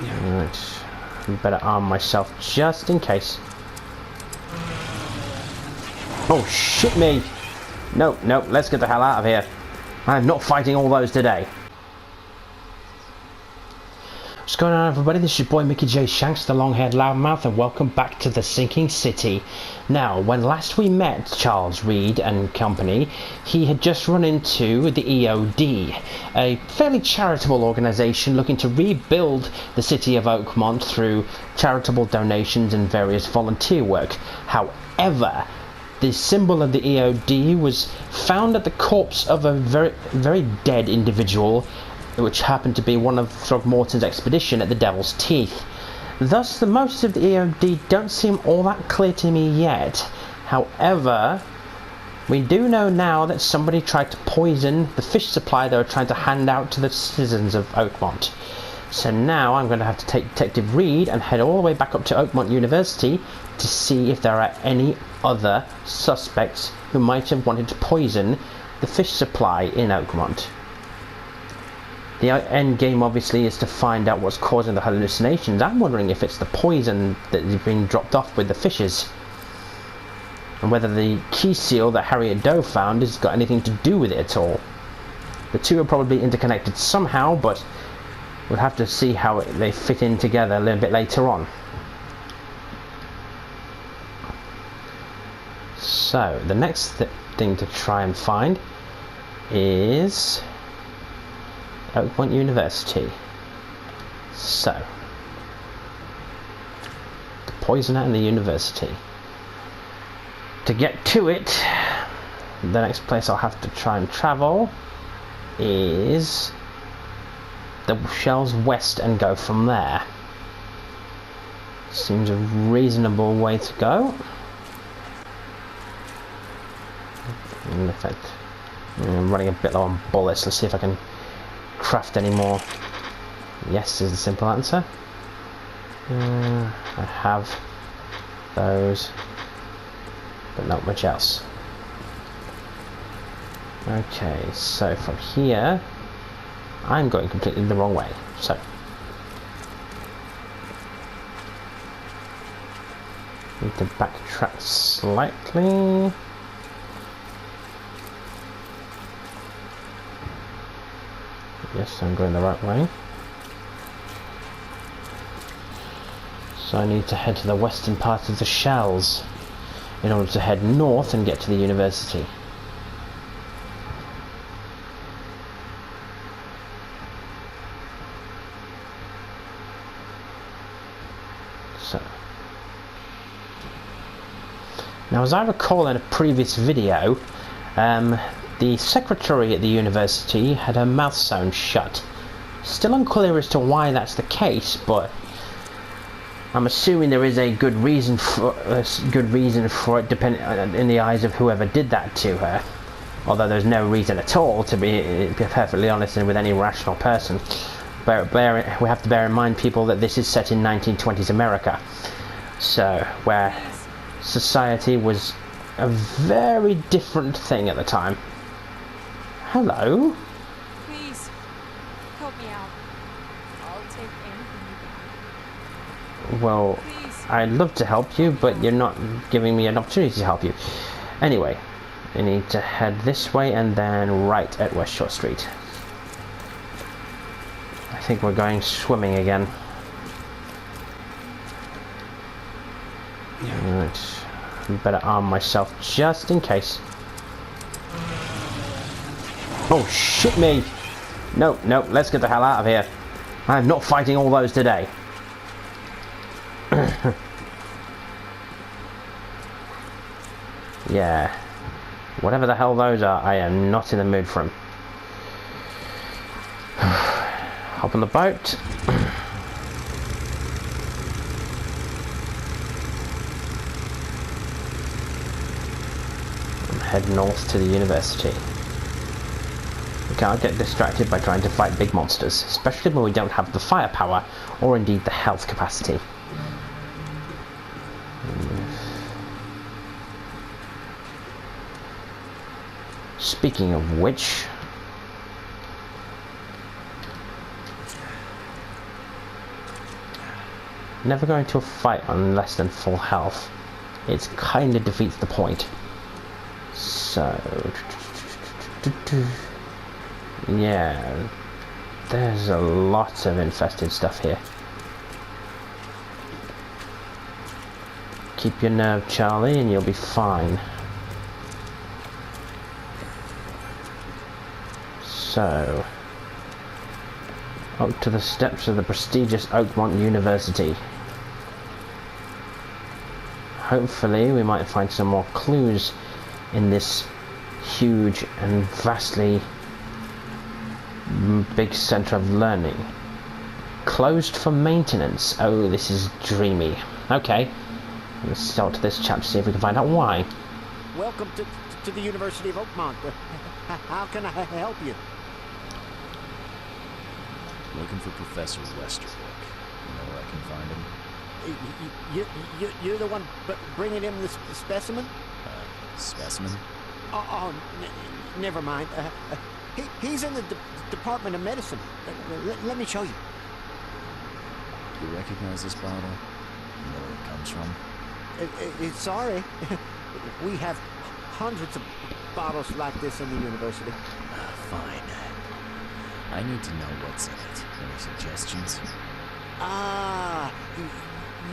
Right. Better arm myself just in case. Oh, shit me! No, no, let's get the hell out of here. I'm not fighting all those today. What's going on, everybody? This is your boy Mickey J. Shanks, the long-haired loudmouth, and welcome back to the Sinking City. Now, when last we met Charles Reed and company, he had just run into the EOD, a fairly charitable organisation looking to rebuild the city of Oakmont through charitable donations and various volunteer work. However, the symbol of the EOD was found at the corpse of a very dead individual, which happened to be one of Throgmorton's expedition at the Devil's Teeth. Thus, the motives of the EOD don't seem all that clear to me yet. However, we do know now that somebody tried to poison the fish supply they were trying to hand out to the citizens of Oakmont. So now I'm going to have to take Detective Reed and head all the way back up to Oakmont University to see if there are any other suspects who might have wanted to poison the fish supply in Oakmont. The end game obviously is to find out what's causing the hallucinations. I'm wondering if it's the poison that has been dropped off with the fishes, and whether the key seal that Harriet Doe found has got anything to do with it at all. The two are probably interconnected somehow, but we'll have to see how they fit in together a little bit later on. So the next thing to try and find is Oakmont University. So, the poisoner and the university. To get to it, the next place I'll have to try and travel is the Shells West and go from there. Seems a reasonable way to go. In fact, I'm running a bit low on bullets. Let's see if I can craft any more. Yes is the simple answer. I have those, but not much else. Okay, so from here I'm going completely the wrong way. So need to backtrack slightly. Yes, I'm going the right way. So I need to head to the western part of the Shells in order to head north and get to the university. So, now as I recall in a previous video, the secretary at the university had her mouth sewn shut. Still unclear as to why that's the case, but I'm assuming there is a good reason for it, depending in the eyes of whoever did that to her. Although there's no reason at all, to be perfectly honest, and with any rational person. But we have to bear in mind, people, that this is set in 1920s America, so where society was a very different thing at the time. Hello? Please, help me out. I'll take anything you got. Well, Please. I'd love to help you, but you're not giving me an opportunity to help you. Anyway, I need to head this way and then right at West Shore Street. I think we're going swimming again. Right. Better arm myself just in case. Oh, shit me! No, no, let's get the hell out of here. I'm not fighting all those today. Yeah. Whatever the hell those are, I am not in the mood for them. Hop on the boat. And head north to the university. We can't get distracted by trying to fight big monsters, especially when we don't have the firepower or indeed the health capacity. Speaking of which, Never go into a fight on less than full health. It kind of defeats the point. So... yeah, there's a lot of infested stuff here. Keep your nerve, Charlie, and you'll be fine. So, up to the steps of the prestigious Oakmont University. Hopefully we might find some more clues in this huge and vastly big centre of learning. Closed for maintenance. Oh, this is dreamy. Okay, let's talk to this chap to see if we can find out why. Welcome to the University of Oakmont. How can I help you? Looking for Professor Westerbrook. You know where I can find him? You're the one bringing him the specimen? Specimen? Oh, never mind. He's in the Department of Medicine. Let me show you. You recognize this bottle? You know where it comes from? Sorry. We have hundreds of bottles like this in the university. Fine. I need to know what's in it. Any suggestions?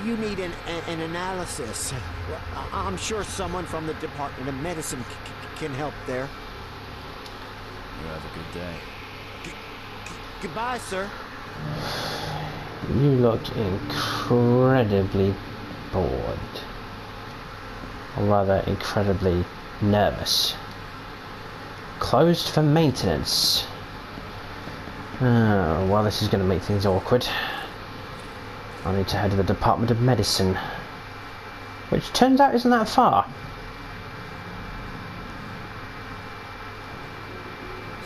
You need an analysis. Well, I'm sure someone from the Department of Medicine can help there. You have a good day. Goodbye, sir. You look incredibly bored. Or rather, incredibly nervous. Closed for maintenance. Oh, well, this is going to make things awkward. I need to head to the Department of Medicine. Which turns out isn't that far.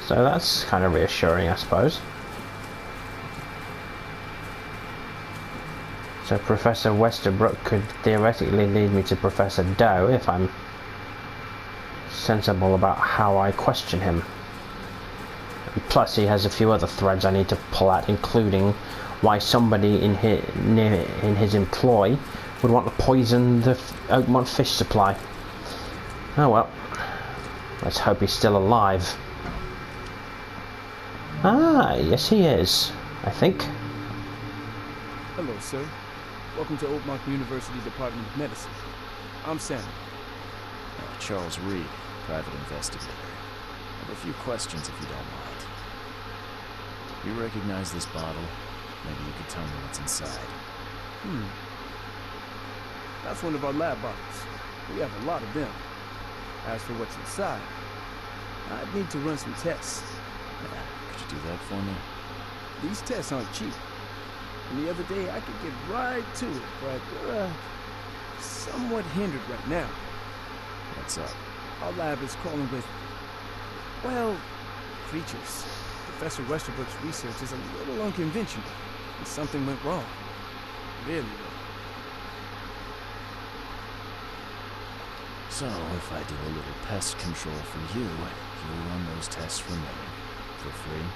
So that's kind of reassuring, I suppose. So Professor Westerbrook could theoretically lead me to Professor Doe if I'm sensible about how I question him. And plus he has a few other threads I need to pull out, including why somebody in his employ would want to poison the Oakmont fish supply. Oh well. Let's hope he's still alive. Ah, yes he is, I think. Hello, sir. Welcome to Oakmont University Department of Medicine. I'm Sam. Charles Reed, private investigator. I have a few questions if you don't mind. You recognize this bottle? Maybe you could tell me what's inside. That's one of our lab bottles. We have a lot of them. As for what's inside, I'd need to run some tests. Could you do that for me? These tests aren't cheap. And the other day I could get right to it, but we're somewhat hindered right now. What's up? Our lab is crawling with, well, creatures. Professor Westerbrook's research is a little unconventional, and something went wrong. Really wrong. So, if I do a little pest control for you, you'll run those tests for me. For free?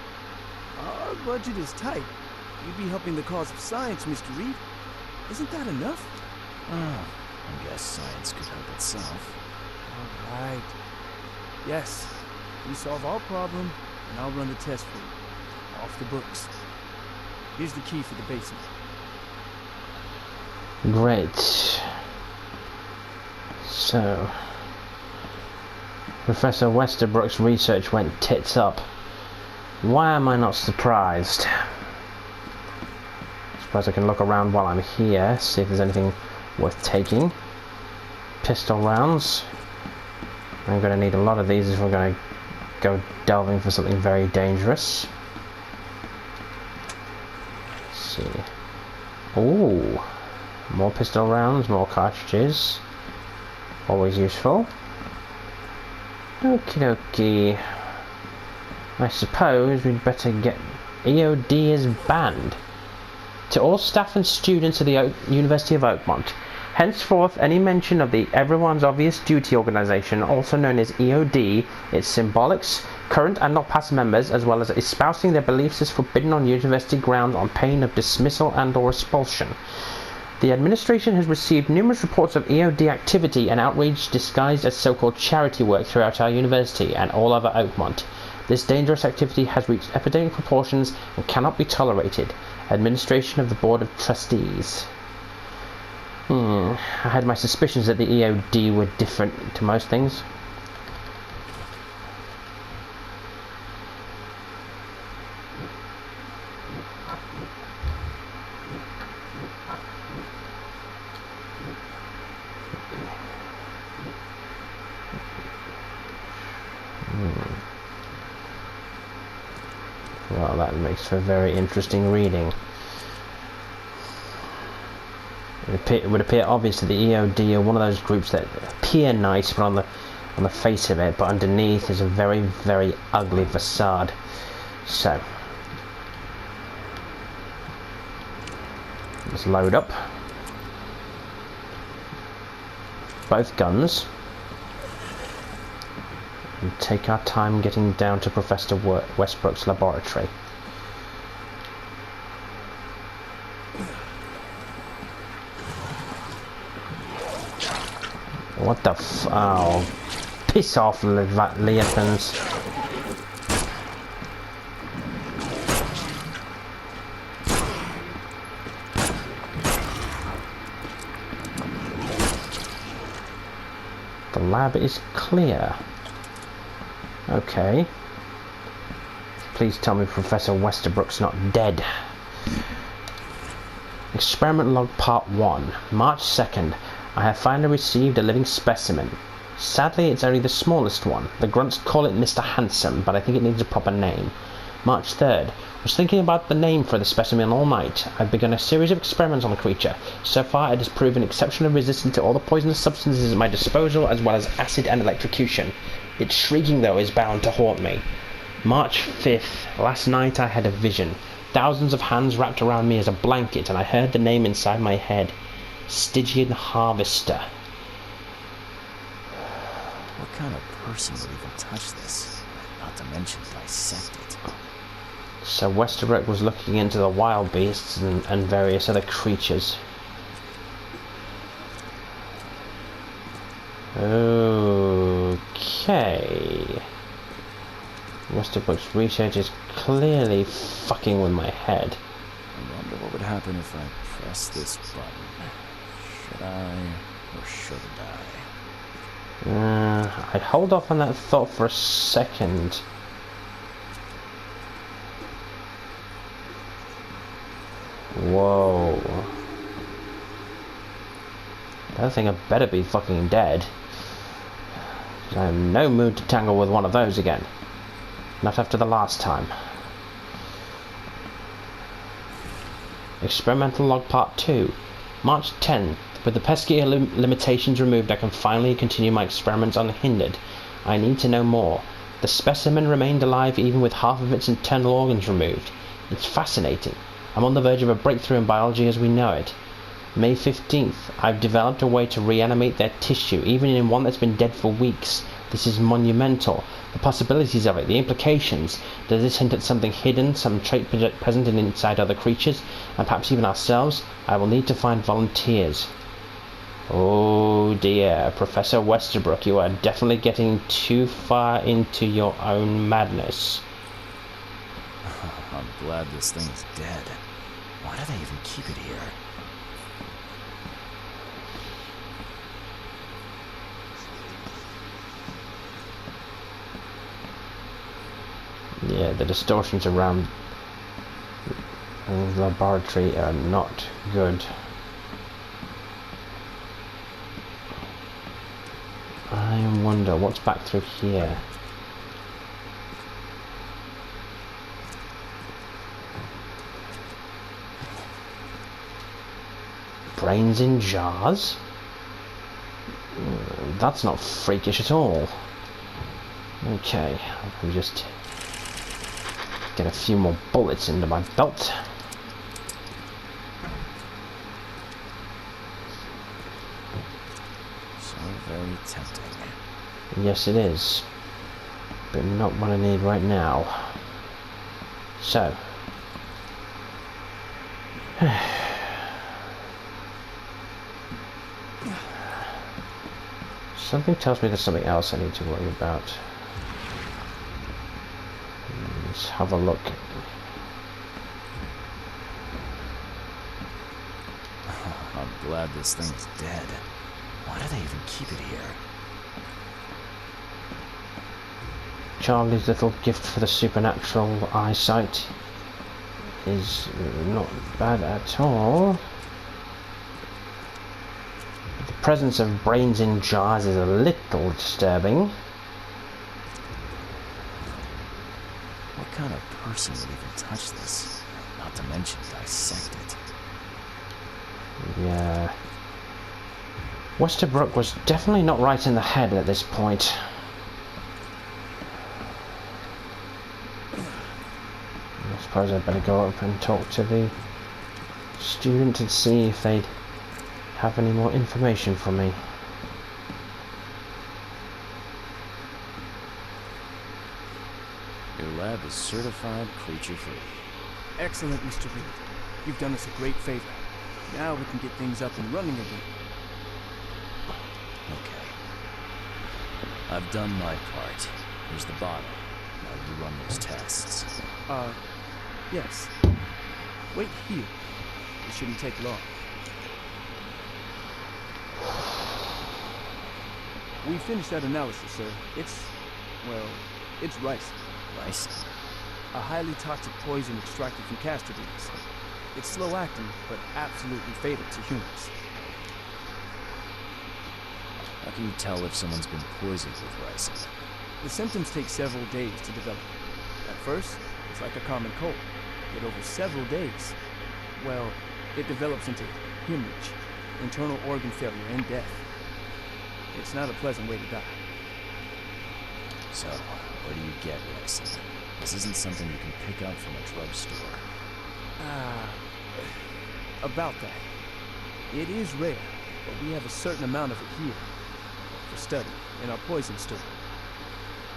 Our budget is tight. You'd be helping the cause of science, Mr. Reed. Isn't that enough? Oh, I guess science could help itself. All right. Yes. You solve our problem, and I'll run the test for you. Off the books. Here's the key for the basement. Great. So, Professor Westerbrook's research went tits up. Why am I not surprised? Suppose I can look around while I'm here, see if there's anything worth taking. Pistol rounds. I'm going to need a lot of these if we're going to go delving for something very dangerous. Let's see. Ooh. More pistol rounds, more cartridges. Always useful. Okie dokie. I suppose we'd better get... EOD is banned. To all staff and students of the University of Oakmont. Henceforth, any mention of the Everyone's Obvious Duty organization, also known as EOD, its symbolics, current and not past members, as well as espousing their beliefs is forbidden on university grounds on pain of dismissal and or expulsion. The administration has received numerous reports of EOD activity and outreach disguised as so-called charity work throughout our university and all over Oakmont. This dangerous activity has reached epidemic proportions and cannot be tolerated. Administration of the Board of Trustees. I had my suspicions that the EOD were different to most things. Well, that makes for very interesting reading. It would appear obvious that the EOD are one of those groups that appear nice but on the face of it, but underneath is a very, very ugly facade. So, let's load up both guns and take our time getting down to Professor Westbrook's laboratory. What the oh, piss off, Leothans. The lab is clear. Okay. Please tell me Professor Westerbrook's not dead. Experiment log part 1, March 2nd. I have finally received a living specimen. Sadly, it's only the smallest one. The grunts call it Mr. Handsome, but I think it needs a proper name. March 3rd. Was thinking about the name for the specimen all night. I've begun a series of experiments on the creature. So far, it has proven exceptionally resistant to all the poisonous substances at my disposal, as well as acid and electrocution. Its shrieking, though, is bound to haunt me. March 5th. Last night I had a vision. Thousands of hands wrapped around me as a blanket, and I heard the name inside my head. Stygian Harvester. What kind of person would even touch this? Not to mention dissect it. So Westerbrook was looking into the wild beasts and various other creatures. Okay. Westerbrook's research is clearly fucking with my head. I wonder what would happen if I press this button. Should I or shouldn't I? I'd hold off on that thought for a second. Whoa. That thing had better be fucking dead. I have no mood to tangle with one of those again. Not after the last time. Experimental log part 2, March 10th. With the pesky limitations removed, I can finally continue my experiments unhindered. I need to know more. The specimen remained alive even with half of its internal organs removed. It's fascinating. I'm on the verge of a breakthrough in biology as we know it. May 15th. I've developed a way to reanimate their tissue, even in one that's been dead for weeks. This is monumental. The possibilities of it, the implications. Does this hint at something hidden, some trait present inside other creatures, and perhaps even ourselves? I will need to find volunteers. Oh dear, Professor Westerbrook, you are definitely getting too far into your own madness. I'm glad this thing is dead. Why do they even keep it here? Yeah, the distortions around the laboratory are not good. I wonder what's back through here. Brains in jars? That's not freakish at all. Okay, I'll just get a few more bullets into my belt. So very tempting. Yes, it is. But not what I need right now. So. Something tells me there's something else I need to worry about. Let's have a look. I'm glad this thing is dead. Why do they even keep it here? Charlie's little gift for the supernatural eyesight is not bad at all. The presence of brains in jars is a little disturbing. What kind of person would even touch this? Not to mention dissect it. Yeah. Westerbrook was definitely not right in the head at this point. I suppose I'd better go up and talk to the student and see if they'd have any more information for me. Your lab is certified creature-free. Excellent, Mr. Reed. You've done us a great favor. Now we can get things up and running again. Okay. I've done my part. Here's the bottle. Now you run those tests. Yes. Wait here. It shouldn't take long. We finished that analysis, sir. Well, it's rice. Rice? A highly toxic poison extracted from castor beans. It's slow-acting, but absolutely fatal to humans. How can you tell if someone's been poisoned with ricin? The symptoms take several days to develop. At first, it's like a common cold. But over several days, well, it develops into hemorrhage, internal organ failure, and death. It's not a pleasant way to die. So, where do you get ricin? This isn't something you can pick up from a drugstore. About that. It is rare, but we have a certain amount of it here. For study, in our poison store.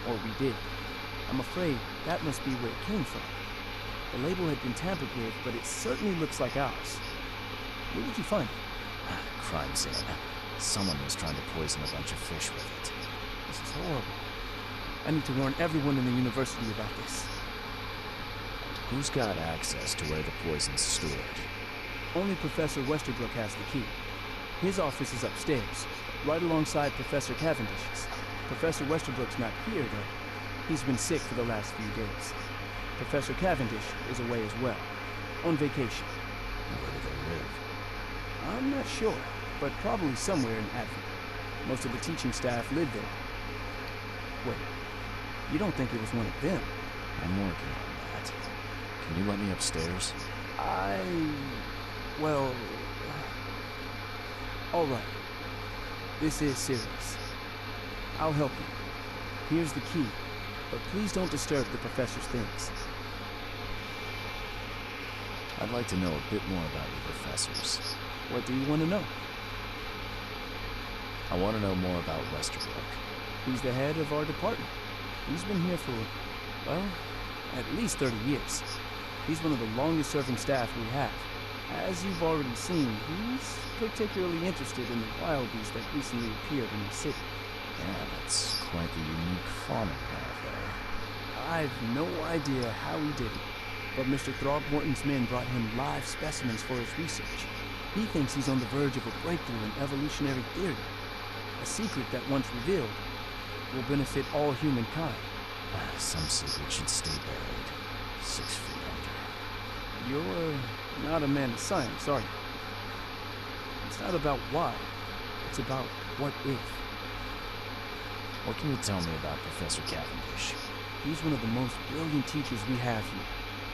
Or we did. I'm afraid that must be where it came from. The label had been tampered with, but it certainly looks like ours. Where did you find it? Crime scene. Someone was trying to poison a bunch of fish with it. This is horrible. I need to warn everyone in the university about this. Who's got access to where the poison's stored? Only Professor Westerbrook has the key. His office is upstairs, right alongside Professor Cavendish's. Professor Westerbrook's not here, though. He's been sick for the last few days. Professor Cavendish is away as well, on vacation. Where do they live? I'm not sure, but probably somewhere in Advent. Most of the teaching staff live there. Wait, you don't think it was one of them? I'm working on that. Can you let me upstairs? Well... All right. This is serious. I'll help you. Here's the key, but please don't disturb the professor's things. I'd like to know a bit more about your professors. What do you want to know? I want to know more about Westerbrook. He's the head of our department. He's been here for, well, at least 30 years. He's one of the longest-serving staff we have. As you've already seen, he's particularly interested in the wild beasts that recently appeared in the city. Yeah, that's quite the unique fauna you have there. I've no idea how he did it, but Mr. Throgmorton's men brought him live specimens for his research. He thinks he's on the verge of a breakthrough in evolutionary theory, a secret that once revealed will benefit all humankind. Some secret should stay buried, 6 feet under. You're not a man of science, are you? It's not about why, it's about what if. What can you tell me about Professor Cavendish? He's one of the most brilliant teachers we have here.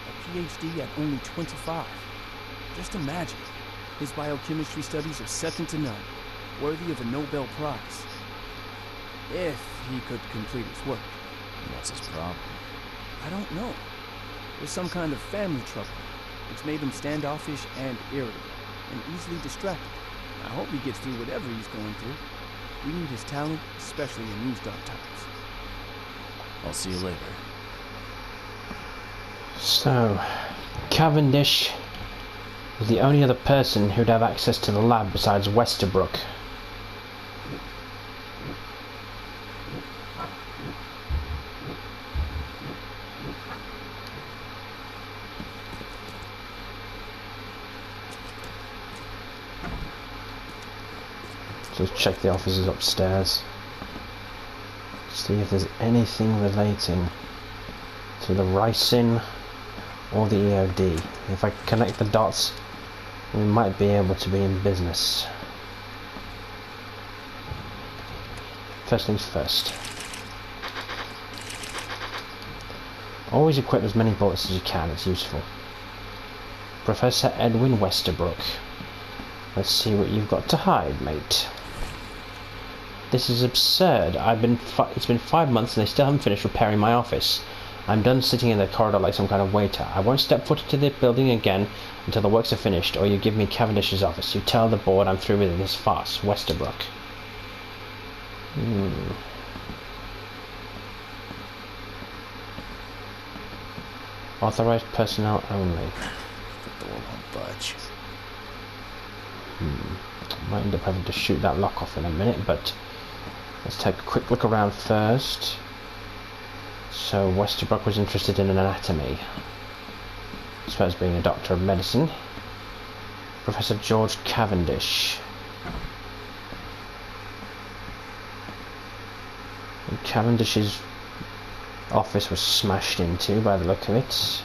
A PhD at only 25. Just imagine, his biochemistry studies are second to none, worthy of a Nobel Prize. If he could complete his work. What's his problem? I don't know. There's some kind of family trouble. It's made him standoffish and irritable, and easily distracted. I hope he gets through whatever he's going through. We need his talent, especially in these dark times. I'll see you later. So, Cavendish was the only other person who'd have access to the lab besides Westerbrook. Just check the offices upstairs. See if there's anything relating to the ricin or the EOD. If I connect the dots, we might be able to be in business. First things first. Always equip as many bullets as you can, it's useful. Professor Edwin Westerbrook. Let's see what you've got to hide, mate. This is absurd. It's been 5 months and they still haven't finished repairing my office. I'm done sitting in the corridor like some kind of waiter. I won't step foot into the building again until the works are finished, or you give me Cavendish's office. You tell the board I'm through with this farce. Westerbrook. Authorized personnel only. The door won't budge. Might end up having to shoot that lock off in a minute, but let's take a quick look around first. So Westerbrook was interested in anatomy. I suppose being a doctor of medicine. Professor George Cavendish. And Cavendish's office was smashed into by the look of it.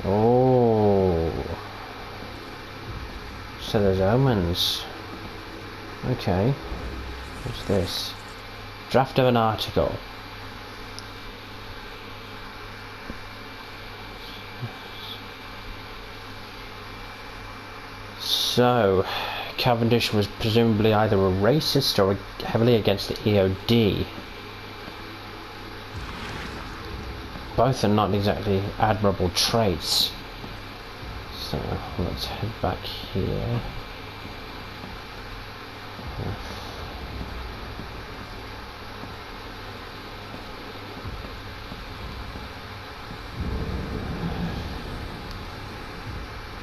Oh, so there's omens. Okay, what's this? Draft of an article. So, Cavendish was presumably either a racist or heavily against the EOD. Both are not exactly admirable traits. So let's head back here.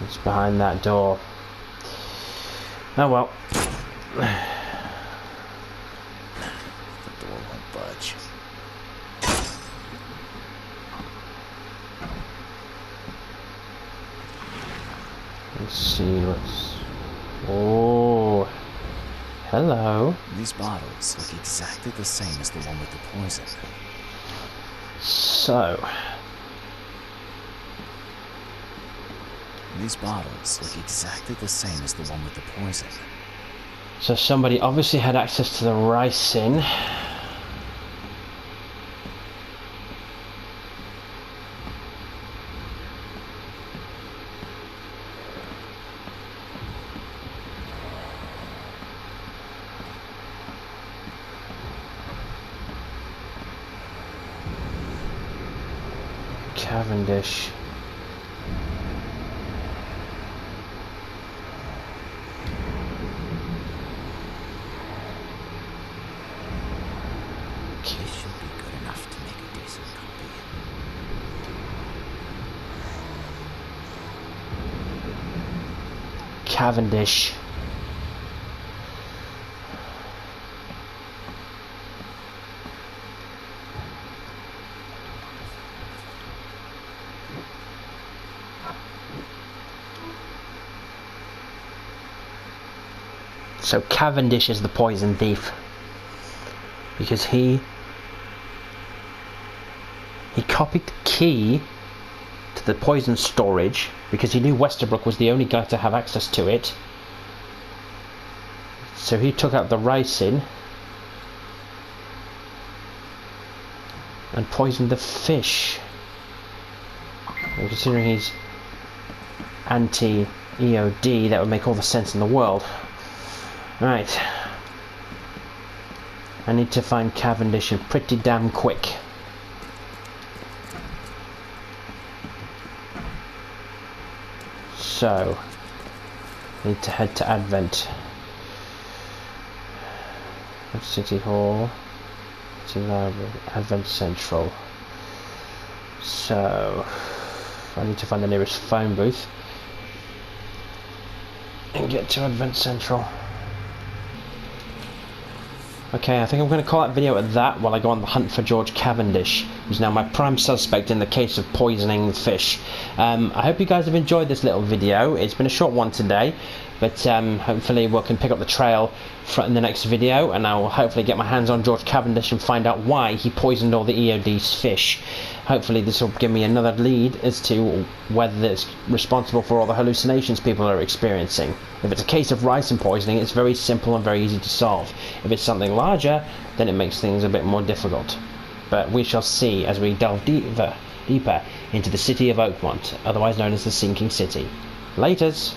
It's behind that door. Oh well. The door won't budge. Let's see what's... Oh, hello. These bottles look exactly the same as the one with the poison. So, These bottles look exactly the same as the one with the poison. so somebody obviously had access to the ricin. Cavendish. This should be good enough to make a decent copy. Cavendish. So Cavendish is the poison thief, because he copied the key to the poison storage because he knew Westerbrook was the only guy to have access to it. So he took out the ricin and poisoned the fish. And considering he's anti-EOD, that would make all the sense in the world. Right. I need to find Cavendish and pretty damn quick. So, need to head to Advent. City Hall. City Library. Advent Central. So, I need to find the nearest phone booth and get to Advent Central. Okay, I think I'm going to call that video at that while I go on the hunt for George Cavendish, who's now my prime suspect in the case of poisoning the fish. I hope you guys have enjoyed this little video. It's been a short one today, but hopefully we can pick up the trail in the next video, and I'll hopefully get my hands on George Cavendish and find out why he poisoned all the EOD's fish. Hopefully this will give me another lead as to whether it's responsible for all the hallucinations people are experiencing. If it's a case of ricin poisoning, it's very simple and very easy to solve. If it's something larger, then it makes things a bit more difficult. But we shall see as we delve deeper into the city of Oakmont, otherwise known as the Sinking City. Laters!